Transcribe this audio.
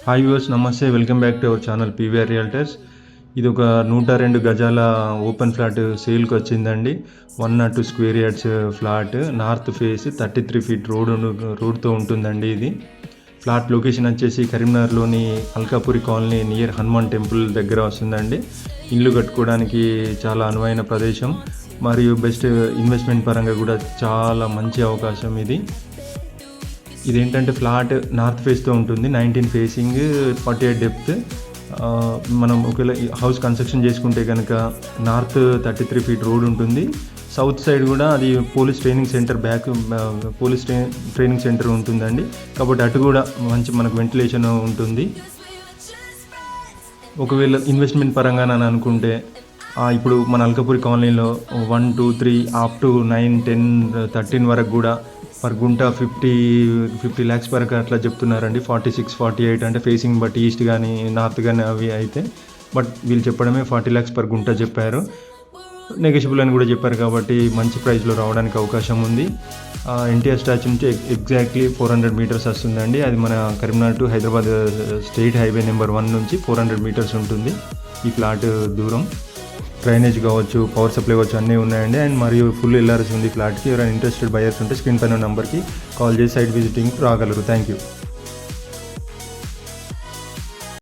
Hi viewers, నమస్తే. Welcome back to our channel PVR realtors. ఇది ఒక 102 గజాల ఓపెన్ ఫ్లాట్ సేల్కి వచ్చిందండి. 102 square yards flat, north face, 33 feet రోడ్తో ఉంటుందండి. ఇది ఫ్లాట్ లొకేషన్ వచ్చేసి కరీంనగర్లోని Alkapuri colony near Hanuman temple దగ్గర వస్తుందండి. ఇల్లు కట్టుకోవడానికి చాలా అనువైన ప్రదేశం మరియు బెస్ట్ ఇన్వెస్ట్మెంట్ పరంగా కూడా చాలా మంచి అవకాశం ఇది. ఇదేంటంటే ఫ్లాట్ నార్త్ ఫేస్తో ఉంటుంది. 19 ఫేసింగ్, 48 డెప్త్. మనం ఒకవేళ హౌస్ కన్స్ట్రక్షన్ చేసుకుంటే కనుక నార్త్ 33 ఫీట్ రోడ్ ఉంటుంది. సౌత్ సైడ్ కూడా అది police training centre police training centre ఉంటుందండి. కాబట్టి అటు కూడా మంచి మనకు వెంటిలేషన్ ఉంటుంది. ఒకవేళ ఇన్వెస్ట్మెంట్ పరంగా నన్ను అనుకుంటే ఇప్పుడు మన అల్కాపురి కాలనీలో 1, 2, 3 అప్ టు 9, 10, 13 వరకు కూడా పర్ గుంట 50 lakhs వరకు అట్లా చెప్తున్నారండి. 46, 48 అంటే ఫేసింగ్ బట్టి ఈస్ట్ కానీ నార్త్ కానీ అవి అయితే. బట్ వీళ్ళు చెప్పడమే 40 lakhs పర్ గుంట చెప్పారు. నెగోషియబుల్ అని కూడా చెప్పారు కాబట్టి మంచి ప్రైస్లో రావడానికి అవకాశం ఉంది. ఎన్టీఆర్ స్టాచ్యూ నుంచి ఎగ్జాక్ట్లీ 400 మీటర్స్ వస్తుందండి. అది మన Karimnagar to Hyderabad state highway number 1 నుంచి 400 మీటర్స్ ఉంటుంది ఈ ఫ్లాట్ దూరం. డ్రైనేజ్ కావచ్చు, పవర్ సప్లై కావచ్చు, అన్నీ ఉన్నాయండి. అండ్ మరియు ఫుల్ ఎల్ఆర్ఎస్ ఉంది ఫ్లాట్కి. ఎవరైనా ఇంట్రెస్టెడ్ బయర్స్ ఉంటే స్క్రీన్ పైన నెంబర్కి కాల్ చేసి సైట్ విజిటింగ్ రాగలరు. Thank you.